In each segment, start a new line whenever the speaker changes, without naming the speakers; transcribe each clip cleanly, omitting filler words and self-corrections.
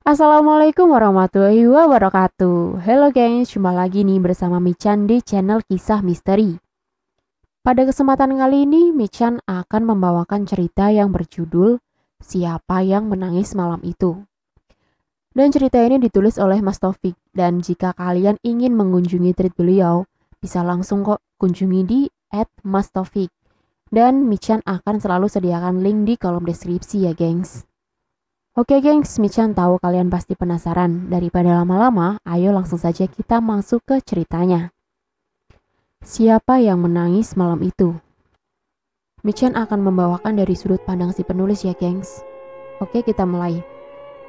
Assalamualaikum warahmatullahi wabarakatuh. Halo gengs, jumpa lagi nih bersama Michan di channel Kisah Misteri. Pada kesempatan kali ini, Michan akan membawakan cerita yang berjudul Siapa yang Menangis Malam Itu. Dan cerita ini ditulis oleh Mas Taufik. Dan jika kalian ingin mengunjungi tweet beliau, bisa langsung kok kunjungi di @mastaufik. Dan Michan akan selalu sediakan link di kolom deskripsi ya gengs. Oke gengs, Michan tahu kalian pasti penasaran. Daripada lama-lama, ayo langsung saja kita masuk ke ceritanya. Siapa yang menangis malam itu? Michan akan membawakan dari sudut pandang si penulis ya gengs. Oke, kita mulai.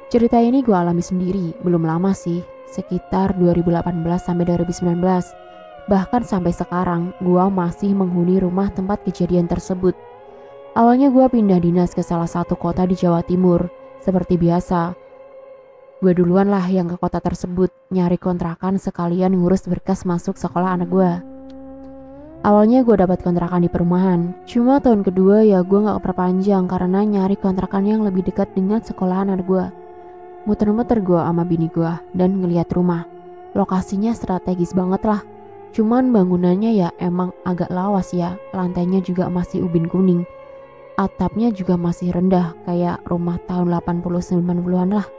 Cerita ini gue alami sendiri, belum lama sih, sekitar 2018 sampai 2019. Bahkan sampai sekarang, gue masih menghuni rumah tempat kejadian tersebut. Awalnya gue pindah dinas ke salah satu kota di Jawa Timur. Seperti biasa, gue duluan lah yang ke kota tersebut, nyari kontrakan sekalian ngurus berkas masuk sekolah anak gue. Awalnya gue dapat kontrakan di perumahan, cuma tahun kedua ya gue gak perpanjang karena nyari kontrakan yang lebih dekat dengan sekolahan anak gue. Muter-muter gue sama bini gue dan ngeliat rumah. Lokasinya strategis banget lah, cuman bangunannya ya emang agak lawas ya, lantainya juga masih ubin kuning. Atapnya juga masih rendah kayak rumah tahun 80-90-an lah.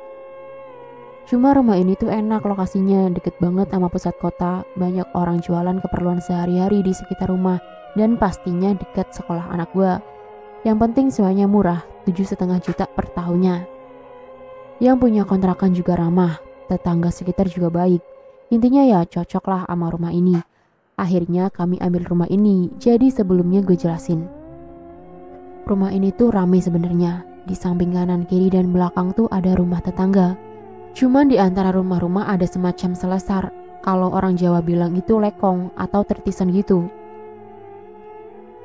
Cuma rumah ini tuh enak lokasinya, deket banget sama pusat kota. Banyak orang jualan keperluan sehari-hari di sekitar rumah. Dan pastinya deket sekolah anak gue. Yang penting semuanya murah, 7,5 juta per tahunnya. Yang punya kontrakan juga ramah, tetangga sekitar juga baik. Intinya ya cocok lah sama rumah ini. Akhirnya kami ambil rumah ini, jadi sebelumnya gue jelasin. Rumah ini tuh ramai sebenarnya. Di samping kanan, kiri, dan belakang tuh ada rumah tetangga. Cuman di antara rumah-rumah ada semacam selesar. Kalau orang Jawa bilang itu lekong atau tertisan gitu.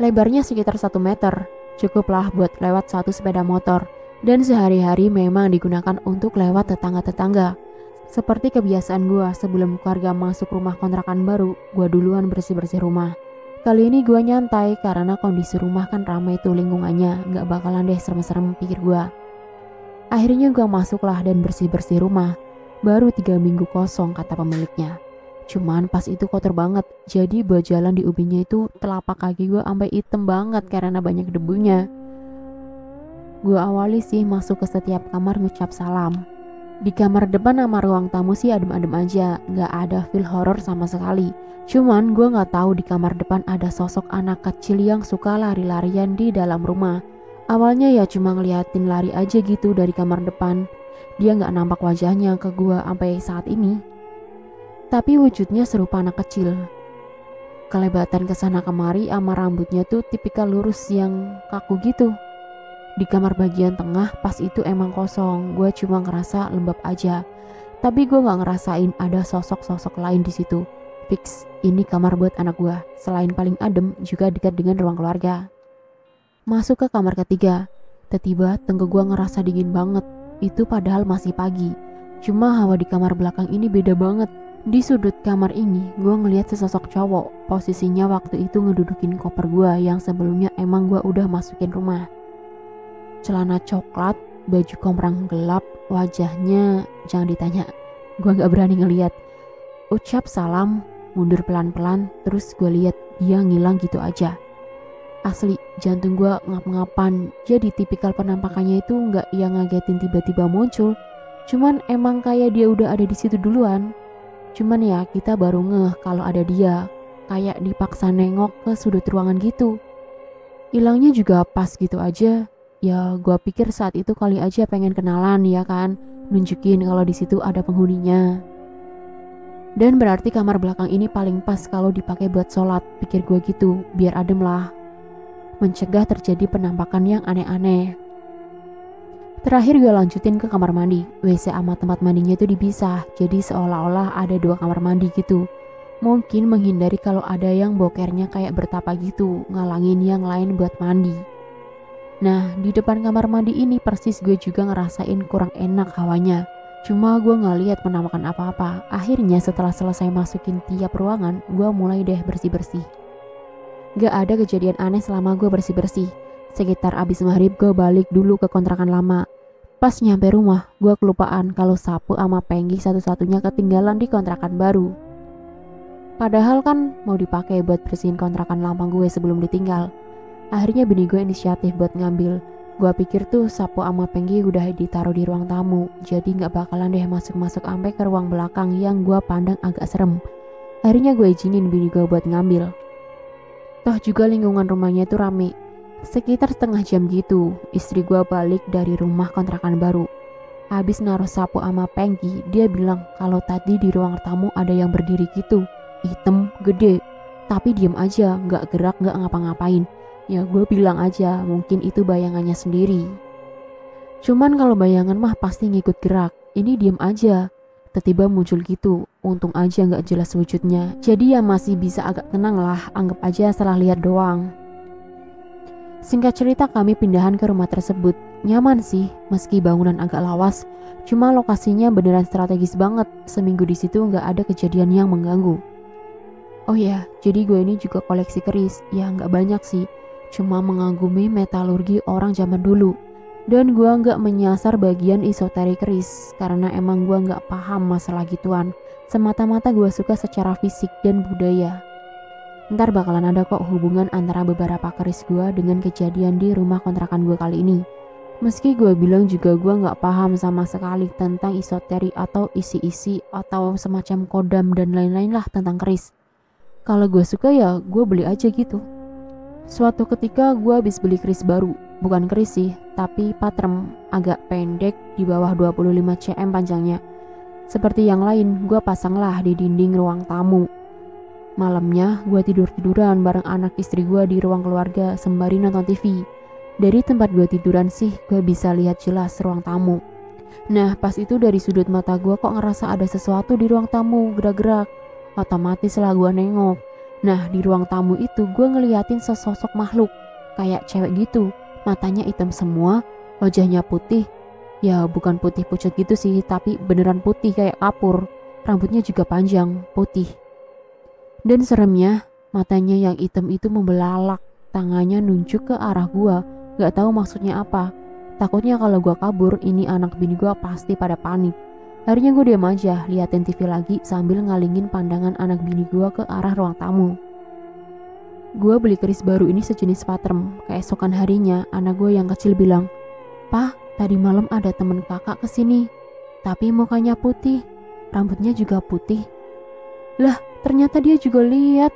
Lebarnya sekitar 1 meter. Cukuplah buat lewat satu sepeda motor. Dan sehari-hari memang digunakan untuk lewat tetangga-tetangga. Seperti kebiasaan gue sebelum keluarga masuk rumah kontrakan baru, gue duluan bersih-bersih rumah. Kali ini gue nyantai karena kondisi rumah kan ramai tuh lingkungannya, gak bakalan deh serem-serem pikir gue. Akhirnya gue masuklah dan bersih-bersih rumah. Baru 3 minggu kosong kata pemiliknya. Cuman pas itu kotor banget, jadi buat jalan di ubinnya itu telapak kaki gue sampai hitam banget karena banyak debunya. Gue awali sih masuk ke setiap kamar ngucap salam. Di kamar depan sama ruang tamu sih adem-adem aja, gak ada feel horror sama sekali. Cuman gue gak tahu di kamar depan ada sosok anak kecil yang suka lari-larian di dalam rumah. Awalnya ya cuma ngeliatin lari aja gitu dari kamar depan. Dia gak nampak wajahnya ke gue sampai saat ini. Tapi wujudnya serupa anak kecil. Kelebatan kesana kemari sama rambutnya tuh tipikal lurus yang kaku gitu. Di kamar bagian tengah pas itu emang kosong, gue cuma ngerasa lembab aja. Tapi gue gak ngerasain ada sosok-sosok lain di situ. Fix, ini kamar buat anak gue. Selain paling adem, juga dekat dengan ruang keluarga. Masuk ke kamar ketiga. Tiba-tiba tenggok gue ngerasa dingin banget. Itu padahal masih pagi. Cuma hawa di kamar belakang ini beda banget. Di sudut kamar ini, gue ngeliat sesosok cowok. Posisinya waktu itu ngedudukin koper gue yang sebelumnya emang gue udah masukin rumah. Celana coklat, baju komprang gelap, wajahnya jangan ditanya. Gue gak berani ngeliat. Ucap salam, mundur pelan-pelan, terus gue lihat dia ngilang gitu aja. Asli, jantung gue ngap-ngapan. Jadi tipikal penampakannya itu gak yang ngagetin tiba-tiba muncul. Cuman emang kayak dia udah ada di situ duluan. Cuman ya kita baru ngeh kalau ada dia. Kayak dipaksa nengok ke sudut ruangan gitu. Hilangnya juga pas gitu aja. Ya gue pikir saat itu kali aja pengen kenalan ya kan, nunjukin kalau di situ ada penghuninya. Dan berarti kamar belakang ini paling pas kalau dipakai buat sholat, pikir gue gitu, biar adem lah. Mencegah terjadi penampakan yang aneh-aneh. Terakhir gue lanjutin ke kamar mandi. WC sama tempat mandinya itu dipisah, jadi seolah-olah ada 2 kamar mandi gitu. Mungkin menghindari kalau ada yang bokernya kayak bertapa gitu, ngalangin yang lain buat mandi. Nah, di depan kamar mandi ini persis gue juga ngerasain kurang enak hawanya. Cuma gue gak lihat penampakan apa-apa. Akhirnya setelah selesai masukin tiap ruangan, gue mulai deh bersih-bersih. Gak ada kejadian aneh selama gue bersih-bersih. Sekitar abis maghrib gue balik dulu ke kontrakan lama. Pas nyampe rumah, gue kelupaan kalau sapu sama penggi satu-satunya ketinggalan di kontrakan baru. Padahal kan mau dipakai buat bersihin kontrakan lama gue sebelum ditinggal. Akhirnya bini gue inisiatif buat ngambil. Gue pikir tuh sapu sama penggi udah ditaruh di ruang tamu, jadi gak bakalan deh masuk-masuk sampai ke ruang belakang yang gue pandang agak serem. Akhirnya gue izinin bini gue buat ngambil. Toh juga lingkungan rumahnya itu rame. Sekitar setengah jam gitu, istri gue balik dari rumah kontrakan baru. Habis naruh sapu sama penggi, dia bilang kalau tadi di ruang tamu ada yang berdiri gitu, hitam, gede, tapi diem aja, gak gerak, gak ngapa-ngapain. Ya gue bilang aja, mungkin itu bayangannya sendiri. Cuman kalau bayangan mah pasti ngikut gerak, ini diem aja. Tiba-tiba muncul gitu, untung aja gak jelas wujudnya. Jadi ya masih bisa agak tenang lah, anggap aja salah lihat doang. Singkat cerita kami pindahan ke rumah tersebut. Nyaman sih, meski bangunan agak lawas. Cuma lokasinya beneran strategis banget. Seminggu di situ nggak ada kejadian yang mengganggu. Oh ya, jadi gue ini juga koleksi keris. Ya nggak banyak sih, cuma mengagumi metalurgi orang zaman dulu. Dan gue nggak menyasar bagian esoterik keris karena emang gue nggak paham masalah gituan. Semata-mata gue suka secara fisik dan budaya. Ntar bakalan ada kok hubungan antara beberapa keris gue dengan kejadian di rumah kontrakan gue kali ini. Meski gue bilang juga gue gak paham sama sekali tentang esoterik atau isi-isi atau semacam kodam dan lain-lain lah tentang keris. Kalau gue suka ya gue beli aja gitu. Suatu ketika gue habis beli keris baru. Bukan keris sih, tapi patrem agak pendek di bawah 25 cm panjangnya. Seperti yang lain, gue pasanglah di dinding ruang tamu. Malamnya gue tidur-tiduran bareng anak istri gue di ruang keluarga sembari nonton TV. Dari tempat gue tiduran sih gue bisa lihat jelas ruang tamu. Nah pas itu dari sudut mata gue kok ngerasa ada sesuatu di ruang tamu gerak-gerak. Otomatis lah gue nengok. Nah di ruang tamu itu gue ngeliatin sesosok makhluk. Kayak cewek gitu, matanya hitam semua, wajahnya putih. Ya bukan putih pucat gitu sih, tapi beneran putih kayak kapur. Rambutnya juga panjang, putih. Dan seremnya, matanya yang hitam itu membelalak, tangannya nunjuk ke arah gua, gak tahu maksudnya apa. Takutnya kalau gua kabur, ini anak bini gua pasti pada panik. Akhirnya gua diam aja, liatin TV lagi sambil ngalingin pandangan anak bini gua ke arah ruang tamu. Gua beli keris baru ini sejenis patrem. Keesokan harinya, anak gua yang kecil bilang, "Pak, tadi malam ada temen kakak kesini, tapi mukanya putih, rambutnya juga putih." Lah, ternyata dia juga lihat.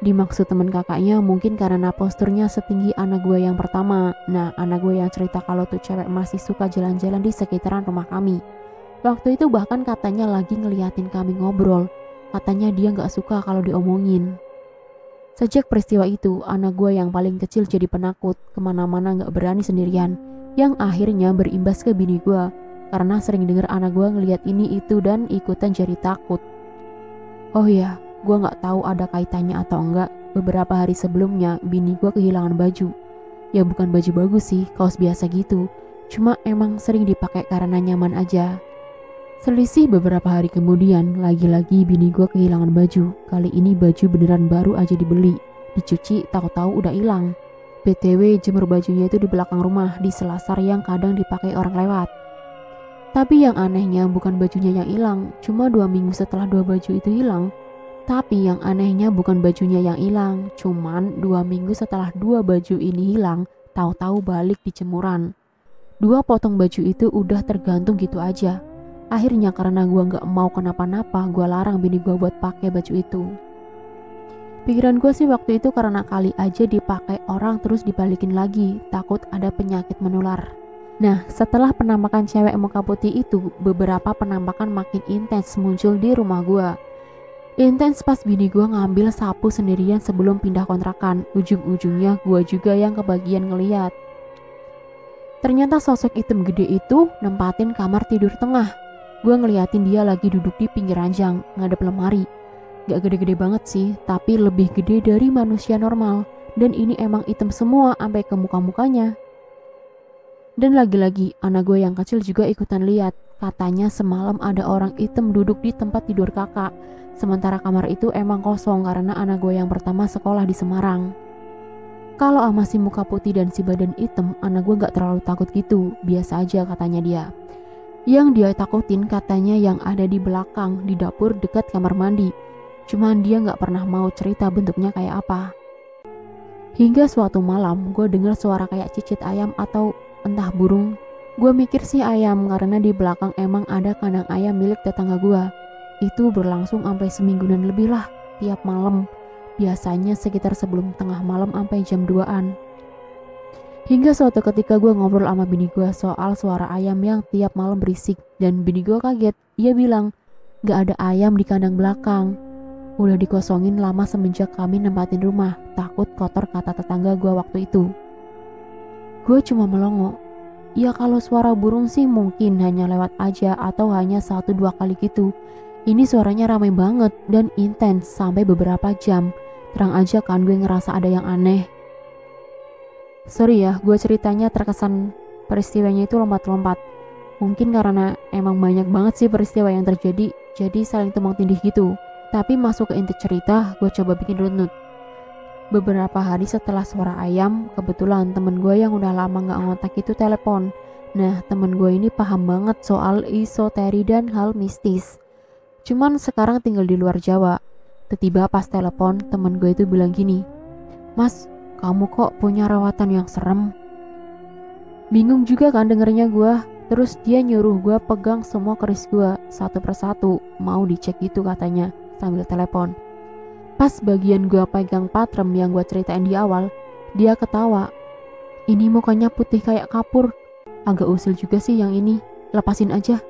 Dimaksud teman kakaknya mungkin karena posturnya setinggi anak gue yang pertama. Nah, anak gue yang cerita kalau tuh cewek masih suka jalan-jalan di sekitaran rumah kami. Waktu itu bahkan katanya lagi ngeliatin kami ngobrol. Katanya dia gak suka kalau diomongin. Sejak peristiwa itu, anak gue yang paling kecil jadi penakut. Kemana-mana gak berani sendirian. Yang akhirnya berimbas ke bini gue. Karena sering denger anak gue ngeliat ini itu dan ikutan jadi takut. Oh iya, gue gak tahu ada kaitannya atau enggak. Beberapa hari sebelumnya, bini gue kehilangan baju. Ya bukan baju bagus sih, kaos biasa gitu. Cuma emang sering dipakai karena nyaman aja. Selisih beberapa hari kemudian, lagi-lagi bini gue kehilangan baju. Kali ini baju beneran baru aja dibeli. Dicuci, tahu-tahu udah hilang. BTW jemur bajunya itu di belakang rumah, di selasar yang kadang dipakai orang lewat. Tapi yang anehnya bukan bajunya yang hilang, cuma 2 minggu setelah 2 baju itu hilang. Tapi yang anehnya bukan bajunya yang hilang, cuman 2 minggu setelah 2 baju ini hilang, tahu-tahu balik di jemuran. 2 potong baju itu udah tergantung gitu aja. Akhirnya karena gue gak mau kenapa-napa, gue larang bini gue buat pakai baju itu. Pikiran gue sih waktu itu karena kali aja dipakai orang terus dibalikin lagi, takut ada penyakit menular. Nah, setelah penampakan cewek muka putih itu, beberapa penampakan makin intens muncul di rumah gue. Intens pas bini gue ngambil sapu sendirian sebelum pindah kontrakan. Ujung-ujungnya gue juga yang kebagian ngeliat. Ternyata sosok hitam gede itu nempatin kamar tidur tengah. Gue ngeliatin dia lagi duduk di pinggir ranjang, ngadep lemari. Gak gede-gede banget sih, tapi lebih gede dari manusia normal. Dan ini emang hitam semua sampai ke muka-mukanya. Dan lagi-lagi anak gue yang kecil juga ikutan lihat. Katanya semalam ada orang hitam duduk di tempat tidur kakak. Sementara kamar itu emang kosong karena anak gue yang pertama sekolah di Semarang. Kalau sama si muka putih dan si badan hitam, anak gue gak terlalu takut gitu, biasa aja katanya dia. Yang dia takutin katanya yang ada di belakang, di dapur dekat kamar mandi. Cuman dia gak pernah mau cerita bentuknya kayak apa. Hingga suatu malam gue dengar suara kayak cicit ayam atau entah burung. Gue mikir sih ayam karena di belakang emang ada kandang ayam milik tetangga gue. Itu berlangsung sampai semingguan lebih lah, tiap malam. Biasanya sekitar sebelum tengah malam sampai jam 2-an. Hingga suatu ketika gue ngobrol sama bini gue soal suara ayam yang tiap malam berisik. Dan bini gue kaget, dia bilang gak ada ayam di kandang belakang. Udah dikosongin lama semenjak kami nempatin rumah, takut kotor kata tetangga gue waktu itu. Gue cuma melongo. Ya kalau suara burung sih mungkin hanya lewat aja atau hanya 1-2 kali gitu. Ini suaranya ramai banget dan intens sampai beberapa jam. Terang aja kan gue ngerasa ada yang aneh. Sorry ya, gue ceritanya terkesan peristiwanya itu lompat-lompat. Mungkin karena emang banyak banget sih peristiwa yang terjadi, jadi saling tumpang tindih gitu. Tapi masuk ke inti cerita, gue coba bikin runut. Beberapa hari setelah suara ayam, kebetulan temen gue yang udah lama gak ngontak itu telepon. Nah, temen gue ini paham banget soal esoteri dan hal mistis. Cuman sekarang tinggal di luar Jawa. Tiba-tiba pas telepon, temen gue itu bilang gini, "Mas, kamu kok punya rawatan yang serem?" Bingung juga kan dengernya gue. Terus dia nyuruh gue pegang semua keris gue satu persatu, mau dicek gitu katanya sambil telepon. Pas bagian gue pegang patrem yang gue ceritain di awal, dia ketawa. "Ini mukanya putih kayak kapur. Agak usil juga sih yang ini, lepasin aja."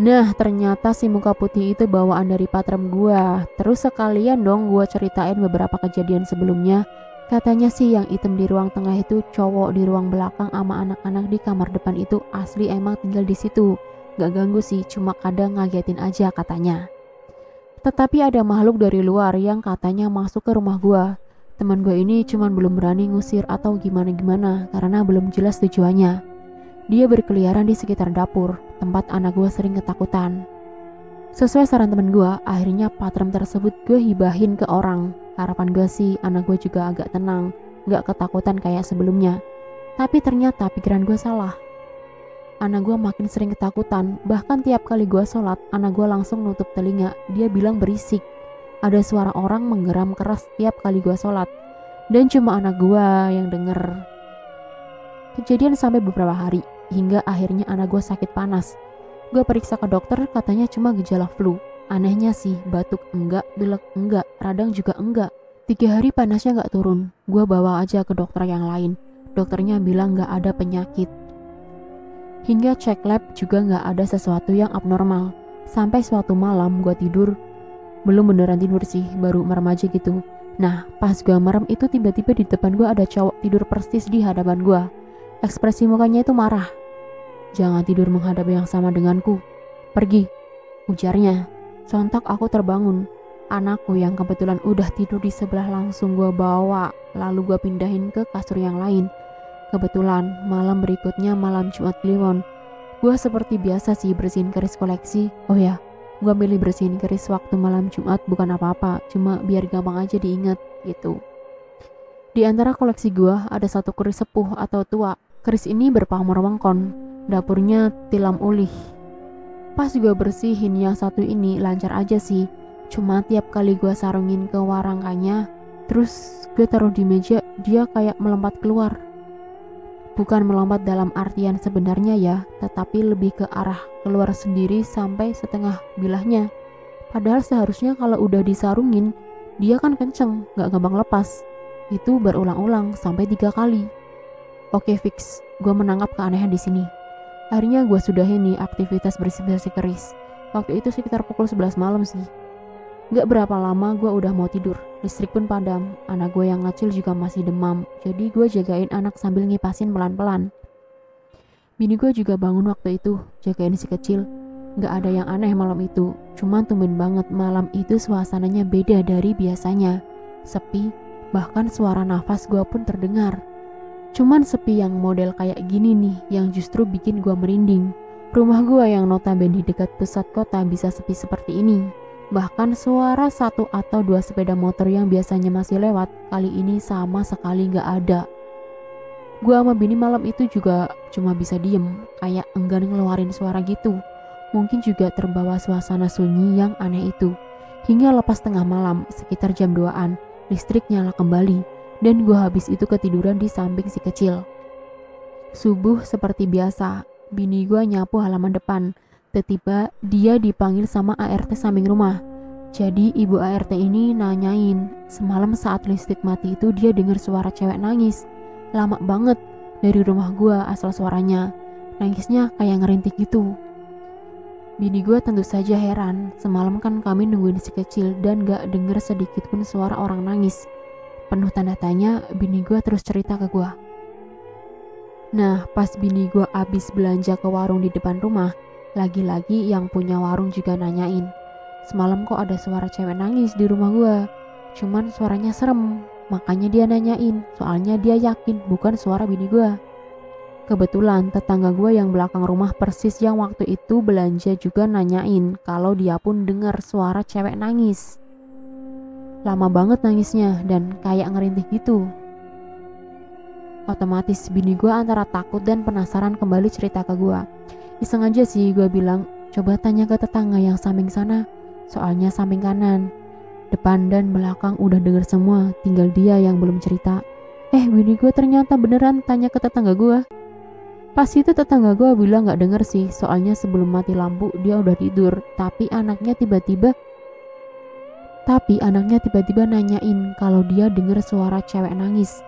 Nah ternyata si muka putih itu bawaan dari patrem gue. Terus sekalian dong gue ceritain beberapa kejadian sebelumnya. Katanya sih yang hitam di ruang tengah itu cowok, di ruang belakang sama anak-anak di kamar depan itu asli emang tinggal di situ. Gak ganggu sih, cuma kadang ngagetin aja katanya. Tetapi ada makhluk dari luar yang katanya masuk ke rumah gue. Teman gue ini cuman belum berani ngusir atau gimana-gimana karena belum jelas tujuannya. Dia berkeliaran di sekitar dapur, tempat anak gue sering ketakutan. Sesuai saran teman gue, akhirnya patrem tersebut gue hibahin ke orang. Harapan gue sih anak gue juga agak tenang, gak ketakutan kayak sebelumnya. Tapi ternyata pikiran gue salah. Anak gue makin sering ketakutan, bahkan tiap kali gue sholat, anak gue langsung nutup telinga. Dia bilang berisik. Ada suara orang menggeram keras tiap kali gue sholat. Dan cuma anak gue yang denger. Kejadian sampai beberapa hari, hingga akhirnya anak gue sakit panas. Gue periksa ke dokter, katanya cuma gejala flu. Anehnya sih, batuk enggak, pilek enggak, radang juga enggak. 3 hari panasnya gak turun. Gue bawa aja ke dokter yang lain. Dokternya bilang gak ada penyakit. Hingga cek lab juga gak ada sesuatu yang abnormal. Sampai suatu malam gue tidur. Belum beneran tidur sih, baru merem aja gitu. Nah pas gue merem itu tiba-tiba di depan gue ada cowok tidur persis di hadapan gue. Ekspresi mukanya itu marah. "Jangan tidur menghadap yang sama denganku. Pergi," ujarnya. Sontak aku terbangun. Anakku yang kebetulan udah tidur di sebelah langsung gue bawa. Lalu gue pindahin ke kasur yang lain. Kebetulan malam berikutnya malam Jumat Kliwon. Gue seperti biasa sih bersihin keris koleksi. Oh ya, gue milih bersihin keris waktu malam Jumat bukan apa-apa, cuma biar gampang aja diingat gitu. Di antara koleksi gue ada satu keris sepuh atau tua. Keris ini berpamor wengkon. Dapurnya tilam ulih. Pas gue bersihin yang satu ini lancar aja sih. Cuma tiap kali gue sarungin ke warangkanya, terus gue taruh di meja, dia kayak melompat keluar. Bukan melompat dalam artian sebenarnya ya, tetapi lebih ke arah keluar sendiri sampai setengah bilahnya. Padahal seharusnya kalau udah disarungin, dia kan kenceng, gak gampang lepas. Itu berulang-ulang sampai 3 kali. Oke fix, gue menangkap keanehan di sini. Akhirnya gue sudahin nih aktivitas bersih-bersih keris. Waktu itu sekitar pukul 11 malam sih. Gak berapa lama gue udah mau tidur. Listrik pun padam. Anak gue yang kecil juga masih demam. Jadi gue jagain anak sambil ngipasin pelan-pelan. Bini gue juga bangun waktu itu, jagain si kecil. Gak ada yang aneh malam itu. Cuman tumben banget malam itu suasananya beda dari biasanya. Sepi, bahkan suara nafas gue pun terdengar. Cuman sepi yang model kayak gini nih yang justru bikin gue merinding. Rumah gue yang notabene di dekat pusat kota bisa sepi seperti ini. Bahkan suara satu atau dua sepeda motor yang biasanya masih lewat, kali ini sama sekali gak ada. Gua sama bini malam itu juga cuma bisa diem, kayak enggan ngeluarin suara gitu. Mungkin juga terbawa suasana sunyi yang aneh itu. Hingga lepas tengah malam, sekitar jam 2-an, listrik nyala kembali, dan gua habis itu ketiduran di samping si kecil. Subuh seperti biasa, bini gua nyapu halaman depan. Tiba-tiba dia dipanggil sama ART samping rumah. Jadi ibu ART ini nanyain, semalam saat listrik mati itu dia dengar suara cewek nangis. Lama banget, dari rumah gua asal suaranya. Nangisnya kayak ngerintih gitu. Bini gua tentu saja heran, semalam kan kami nungguin si kecil dan gak denger sedikit pun suara orang nangis. Penuh tanda tanya, bini gua terus cerita ke gua. Nah, pas bini gua abis belanja ke warung di depan rumah, lagi-lagi yang punya warung juga nanyain, semalam kok ada suara cewek nangis di rumah gua. Cuman suaranya serem, makanya dia nanyain, soalnya dia yakin bukan suara bini gua. Kebetulan tetangga gua yang belakang rumah persis yang waktu itu belanja juga nanyain kalau dia pun dengar suara cewek nangis. Lama banget nangisnya dan kayak ngerintih gitu. Otomatis bini gue antara takut dan penasaran kembali cerita ke gue. Iseng aja sih gue bilang, coba tanya ke tetangga yang samping sana, soalnya samping kanan. Depan dan belakang udah denger semua, tinggal dia yang belum cerita. Bini gue ternyata beneran tanya ke tetangga gue. Pas itu tetangga gue bilang gak denger sih, soalnya sebelum mati lampu dia udah tidur. Tapi anaknya tiba-tiba nanyain kalau dia denger suara cewek nangis.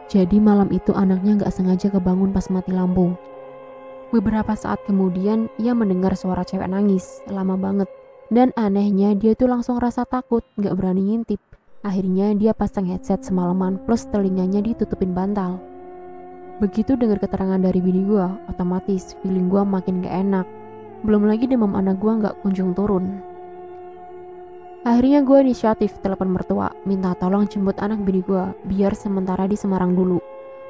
Jadi malam itu anaknya gak sengaja kebangun pas mati lampu. Beberapa saat kemudian ia mendengar suara cewek nangis, lama banget. Dan anehnya dia tuh langsung rasa takut, gak berani ngintip. Akhirnya dia pasang headset semalaman plus telinganya ditutupin bantal. Begitu dengar keterangan dari bini gue, otomatis feeling gue makin gak enak. Belum lagi demam anak gue gak kunjung turun. Akhirnya gue inisiatif telepon mertua, minta tolong jemput anak bini gue, biar sementara di Semarang dulu.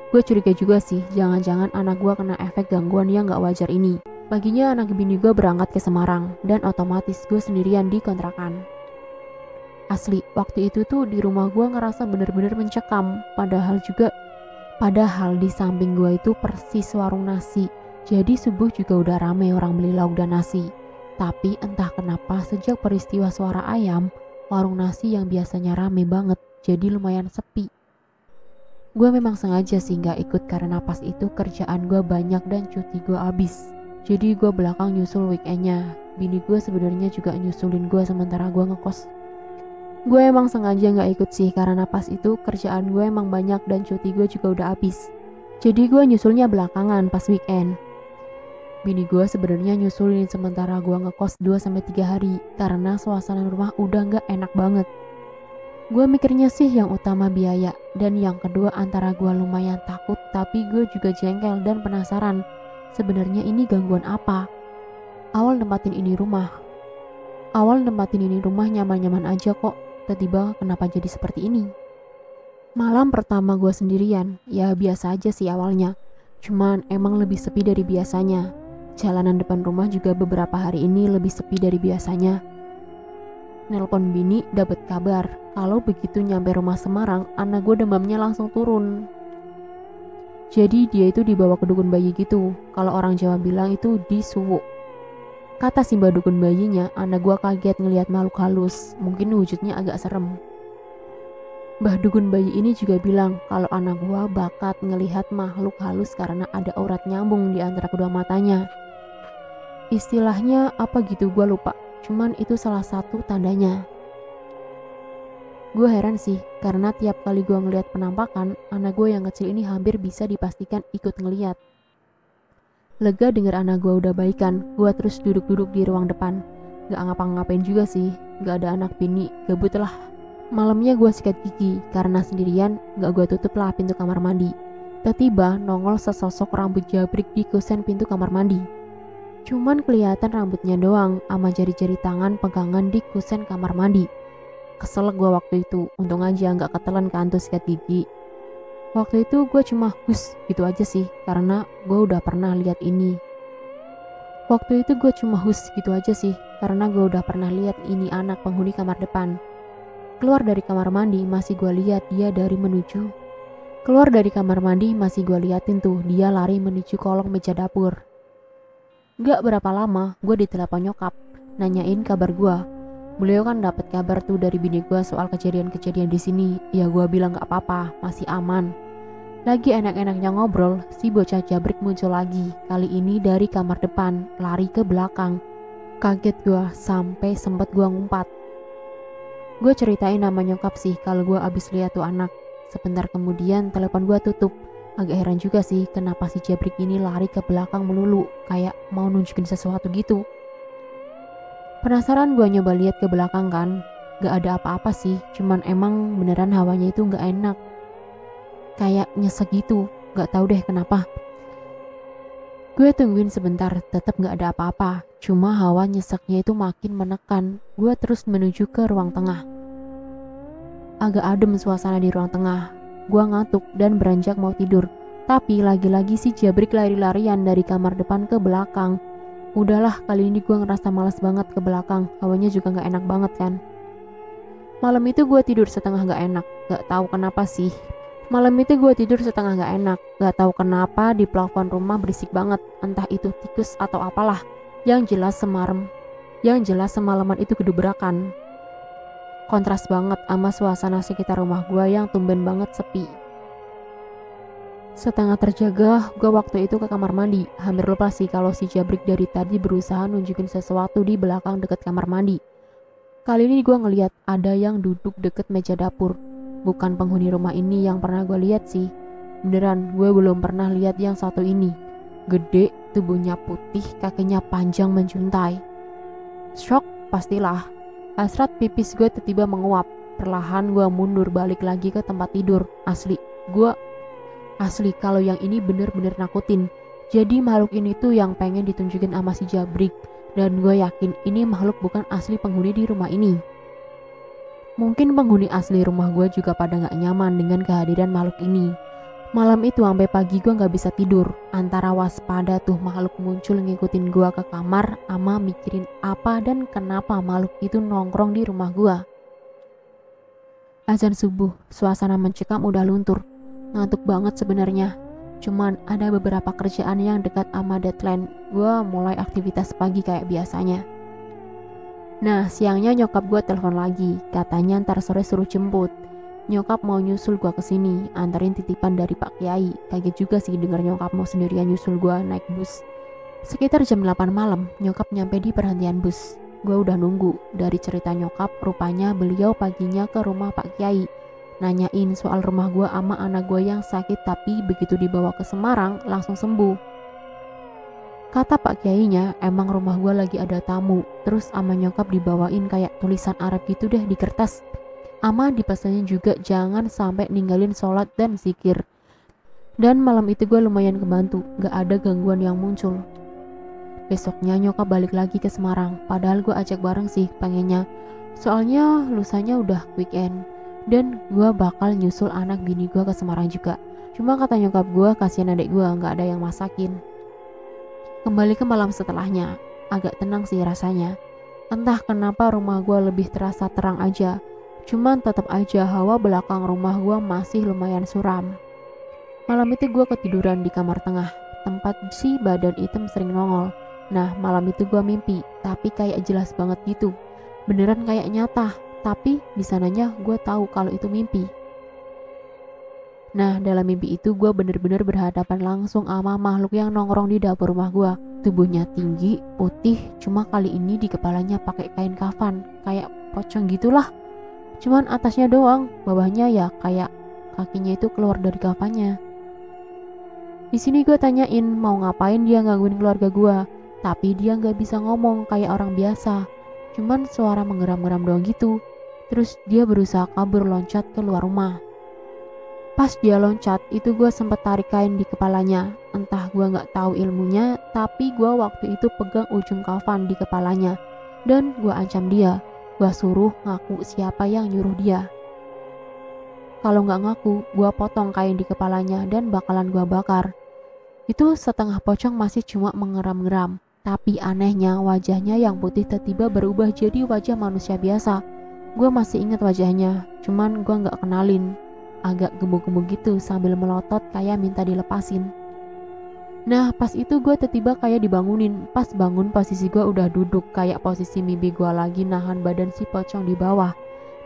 Gue curiga juga sih, jangan-jangan anak gue kena efek gangguan yang gak wajar ini. Paginya anak bini gue berangkat ke Semarang, dan otomatis gue sendirian di kontrakan. Asli, waktu itu tuh di rumah gue ngerasa bener-bener mencekam, padahal di samping gue itu persis warung nasi. Jadi subuh juga udah rame orang beli lauk dan nasi. Tapi entah kenapa sejak peristiwa suara ayam, warung nasi yang biasanya rame banget jadi lumayan sepi. Gue memang sengaja sih gak ikut karena pas itu kerjaan gue banyak dan cuti gue habis. Jadi gue belakang nyusul weekendnya. Bini gue sebenarnya juga nyusulin gue sementara gue ngekos. Gue emang sengaja gak ikut sih karena pas itu kerjaan gue emang banyak dan cuti gue juga udah habis. Jadi gue nyusulnya belakangan pas weekend. Bini gue sebenarnya nyusulin sementara gue ngekos 2-3 hari karena suasana rumah udah gak enak banget. Gue mikirnya sih yang utama biaya, dan yang kedua antara gue lumayan takut tapi gue juga jengkel dan penasaran sebenarnya ini gangguan apa. Awal nempatin ini rumah nyaman-nyaman aja kok, tiba-tiba kenapa jadi seperti ini. Malam pertama gue sendirian, ya biasa aja sih awalnya, cuman emang lebih sepi dari biasanya. Jalanan depan rumah juga beberapa hari ini lebih sepi dari biasanya. Nelpon bini dapet kabar kalau begitu nyampe rumah Semarang, anak gue demamnya langsung turun. Jadi dia itu dibawa ke dukun bayi gitu. Kalau orang Jawa bilang itu disuwuk. Kata si mbak dukun bayinya, anak gue kaget ngelihat makhluk halus. Mungkin wujudnya agak serem. Mbah dukun bayi ini juga bilang kalau anak gue bakat ngelihat makhluk halus karena ada aurat nyambung di antara kedua matanya. Istilahnya apa gitu gue lupa, cuman itu salah satu tandanya. Gue heran sih, karena tiap kali gue ngeliat penampakan, anak gue yang kecil ini hampir bisa dipastikan ikut ngeliat. Lega denger anak gue udah baikan, gue terus duduk-duduk di ruang depan. Gak ngapa-ngapain juga sih, gak ada anak bini, gabut lah. Malamnya gue sikat gigi, karena sendirian gak gue tutup lah pintu kamar mandi. Tiba-tiba nongol sesosok rambut jabrik di kusen pintu kamar mandi. Cuman kelihatan rambutnya doang, sama jari-jari tangan pegangan di kusen kamar mandi. Kesel gue waktu itu, untung aja gak ketelan kan tuh sikat gigi. Waktu itu gue cuma hus gitu aja sih, karena gue udah pernah lihat ini. Waktu itu gue cuma hus gitu aja sih, karena gue udah pernah lihat ini anak penghuni kamar depan. Keluar dari kamar mandi masih gue lihat dia dari menuju. Keluar dari kamar mandi masih gue liatin tuh dia lari menuju kolong meja dapur. Gak berapa lama gue ditelepon nyokap, nanyain kabar gue. Beliau kan dapat kabar tuh dari bini gue soal kejadian-kejadian di sini. Ya gue bilang gak apa-apa, masih aman. Lagi enak-enaknya ngobrol, si bocah jabrik muncul lagi. Kali ini dari kamar depan, lari ke belakang. Kaget gue sampai sempet gue ngumpat. Gue ceritain nama nyokap sih kalau gue abis lihat tuh anak. Sebentar kemudian telepon gue tutup. Agak heran juga sih kenapa si jabrik ini lari ke belakang melulu, kayak mau nunjukin sesuatu gitu. Penasaran gue nyoba lihat ke belakang kan, gak ada apa-apa sih, cuman emang beneran hawanya itu gak enak. Kayak nyesek gitu, gak tahu deh kenapa. Gue tungguin sebentar, tetap gak ada apa-apa, cuma hawa nyeseknya itu makin menekan. Gue terus menuju ke ruang tengah. Agak adem suasana di ruang tengah. Gue ngantuk dan beranjak mau tidur, tapi lagi-lagi si jabrik lari-larian dari kamar depan ke belakang. Udahlah, kali ini gue ngerasa malas banget ke belakang, hawanya juga gak enak banget kan. Malam itu gue tidur setengah gak enak, gak tahu kenapa sih. Malam itu gue tidur setengah gak enak, gak tahu kenapa di plafon rumah berisik banget, entah itu tikus atau apalah. Yang jelas semalaman itu gedubrakan. Kontras banget sama suasana sekitar rumah gue yang tumben banget sepi. Setengah terjaga, gue waktu itu ke kamar mandi. Hampir lupa sih kalau si jabrik dari tadi berusaha nunjukin sesuatu di belakang deket kamar mandi. Kali ini gue ngeliat ada yang duduk deket meja dapur. Bukan penghuni rumah ini yang pernah gue lihat sih. Beneran, gue belum pernah lihat yang satu ini. Gede, tubuhnya putih, kakinya panjang menjuntai. Shock, pastilah. Hasrat pipis gue tiba-tiba menguap. Perlahan gue mundur balik lagi ke tempat tidur. Asli kalau yang ini bener-bener nakutin. Jadi makhluk ini tuh yang pengen ditunjukin sama si jabrik. Dan gue yakin ini makhluk bukan asli penghuni di rumah ini. Mungkin penghuni asli rumah gue juga pada gak nyaman dengan kehadiran makhluk ini. Malam itu sampai pagi gue gak bisa tidur. Antara waspada tuh makhluk muncul ngikutin gue ke kamar, ama mikirin apa dan kenapa makhluk itu nongkrong di rumah gue. Azan subuh, suasana mencekam udah luntur. Ngantuk banget sebenarnya. Cuman ada beberapa kerjaan yang dekat sama deadline. Gue mulai aktivitas pagi kayak biasanya. Nah, siangnya nyokap gue telepon lagi. Katanya ntar sore suruh jemput. Nyokap mau nyusul gue kesini, anterin titipan dari Pak Kiai. Kaget juga sih denger nyokap mau sendirian nyusul gue naik bus. Sekitar jam 8 malam, nyokap nyampe di perhentian bus. Gue udah nunggu. Dari cerita nyokap, rupanya beliau paginya ke rumah Pak Kiai. Nanyain soal rumah gue sama anak gue yang sakit, tapi begitu dibawa ke Semarang langsung sembuh. Kata Pak Kiainya emang rumah gue lagi ada tamu. Terus ama nyokap dibawain kayak tulisan Arab gitu deh di kertas. Ama dipesannya juga jangan sampai ninggalin sholat dan zikir. Dan malam itu gue lumayan kebantu, gak ada gangguan yang muncul. Besoknya nyokap balik lagi ke Semarang. Padahal gue ajak bareng sih pengennya, soalnya lusanya udah weekend. Dan gue bakal nyusul anak bini gue ke Semarang juga. Cuma kata nyokap gue kasihan adik gue gak ada yang masakin. Kembali ke malam setelahnya, agak tenang sih rasanya. Entah kenapa rumah gue lebih terasa terang aja. Cuman tetap aja hawa belakang rumah gue masih lumayan suram. Malam itu gue ketiduran di kamar tengah, tempat si badan hitam sering nongol. Nah, malam itu gue mimpi, tapi kayak jelas banget gitu. Beneran kayak nyata. Tapi di sananya gue tahu kalau itu mimpi. Nah, dalam mimpi itu gue bener-bener berhadapan langsung sama makhluk yang nongkrong di dapur rumah gue. Tubuhnya tinggi, putih, cuma kali ini di kepalanya pakai kain kafan, kayak pocong gitulah. Cuman atasnya doang, bawahnya ya kayak kakinya itu keluar dari kafannya. Di sini gue tanyain mau ngapain dia gangguin keluarga gue, tapi dia nggak bisa ngomong kayak orang biasa. Cuman suara menggeram-geram doang gitu. Terus dia berusaha kabur loncat keluar rumah. Pas dia loncat, itu gue sempet tarik kain di kepalanya. Entah gue gak tahu ilmunya, tapi gue waktu itu pegang ujung kafan di kepalanya. Dan gue ancam dia. Gue suruh ngaku siapa yang nyuruh dia. Kalau gak ngaku, gue potong kain di kepalanya dan bakalan gue bakar. Itu setengah pocong masih cuma mengeram-ngeram. Tapi anehnya wajahnya yang putih tiba-tiba berubah jadi wajah manusia biasa. Gue masih ingat wajahnya, cuman gue gak kenalin. Agak gemuk-gemuk gitu sambil melotot kayak minta dilepasin. Nah pas itu gue tiba-tiba kayak dibangunin. Pas bangun posisi gue udah duduk kayak posisi mimpi gue lagi nahan badan si pocong di bawah.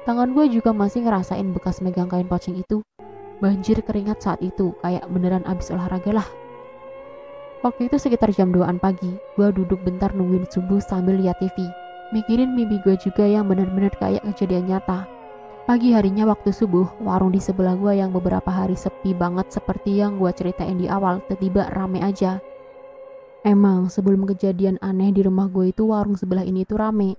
Tangan gue juga masih ngerasain bekas megang kain pocong itu. Banjir keringat saat itu kayak beneran abis olahraga lah. Waktu itu sekitar jam 2an pagi. Gue duduk bentar nungguin subuh sambil lihat TV. Mikirin mimpi gue juga yang bener-bener kayak kejadian nyata. Pagi harinya waktu subuh, warung di sebelah gua yang beberapa hari sepi banget seperti yang gua ceritain di awal, tiba-tiba rame aja. Emang sebelum kejadian aneh di rumah gue itu warung sebelah ini tuh rame.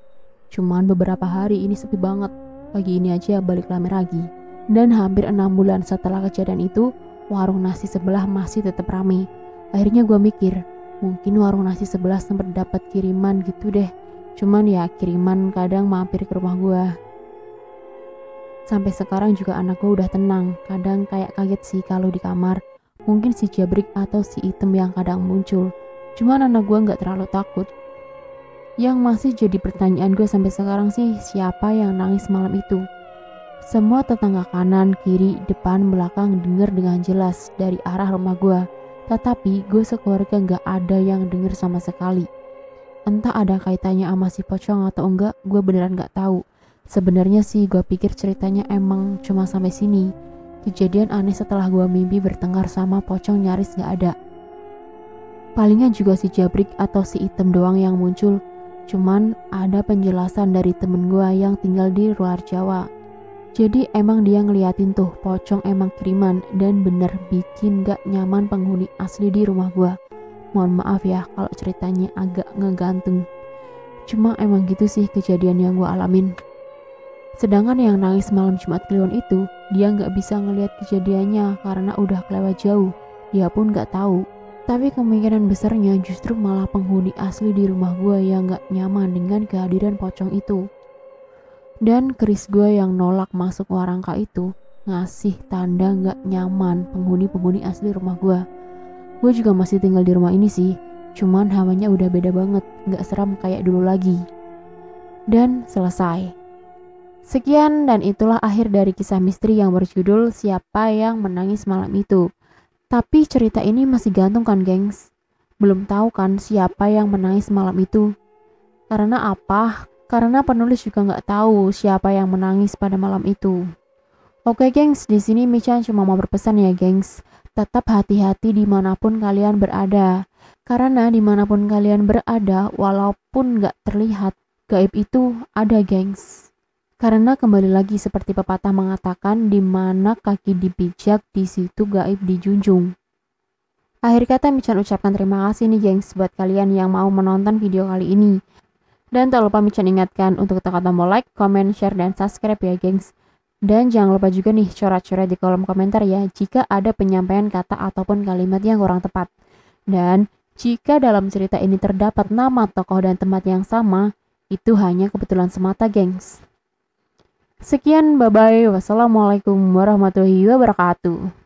Cuman beberapa hari ini sepi banget. Pagi ini aja balik rame lagi. Dan hampir 6 bulan setelah kejadian itu, warung nasi sebelah masih tetap rame. Akhirnya gua mikir, mungkin warung nasi sebelah sempat dapat kiriman gitu deh. Cuman ya kiriman kadang mampir ke rumah gua. Sampai sekarang juga anak gue udah tenang. Kadang kayak kaget sih kalau di kamar. Mungkin si Jabrik atau si Item yang kadang muncul. Cuman anak gue gak terlalu takut. Yang masih jadi pertanyaan gue sampai sekarang sih, siapa yang nangis malam itu? Semua tetangga kanan, kiri, depan, belakang denger dengan jelas dari arah rumah gue. Tetapi gue sekeluarga gak ada yang denger sama sekali. Entah ada kaitannya sama si pocong atau enggak, gue beneran gak tahu. Sebenarnya sih gue pikir ceritanya emang cuma sampai sini. Kejadian aneh setelah gue mimpi bertengkar sama pocong nyaris gak ada. Palingan juga si Jabrik atau si Item doang yang muncul. Cuman ada penjelasan dari temen gue yang tinggal di luar Jawa. Jadi emang dia ngeliatin tuh pocong emang kiriman dan bener bikin gak nyaman penghuni asli di rumah gue. Mohon maaf ya kalau ceritanya agak ngegantung. Cuma emang gitu sih kejadian yang gue alamin. Sedangkan yang nangis malam Jumat Kliwon itu, dia gak bisa ngelihat kejadiannya karena udah kelewat jauh. Dia pun gak tahu. Tapi kemungkinan besarnya justru malah penghuni asli di rumah gue yang gak nyaman dengan kehadiran pocong itu. Dan keris gue yang nolak masuk warangka itu ngasih tanda gak nyaman penghuni-penghuni asli rumah gue. Gue juga masih tinggal di rumah ini sih, cuman hawanya udah beda banget, gak seram kayak dulu lagi. Dan selesai. Sekian dan itulah akhir dari kisah misteri yang berjudul Siapa yang Menangis Malam Itu. Tapi cerita ini masih gantung kan gengs? Belum tahu kan siapa yang menangis malam itu. Karena apa? Karena penulis juga nggak tahu siapa yang menangis pada malam itu. Oke gengs, di sini Michan cuma mau berpesan ya gengs. Tetap hati-hati dimanapun kalian berada. Karena dimanapun kalian berada, walaupun nggak terlihat, gaib itu ada gengs. Karena kembali lagi seperti pepatah mengatakan, di mana kaki dipijak, di situ gaib dijunjung. Akhir kata Michan ucapkan terima kasih nih gengs buat kalian yang mau menonton video kali ini. Dan tak lupa Michan ingatkan untuk tekan tombol like, comment, share, dan subscribe ya gengs. Dan jangan lupa juga nih coret-coret di kolom komentar ya jika ada penyampaian kata ataupun kalimat yang kurang tepat. Dan jika dalam cerita ini terdapat nama tokoh dan tempat yang sama, itu hanya kebetulan semata gengs. Sekian, bye-bye. Wassalamualaikum warahmatullahi wabarakatuh.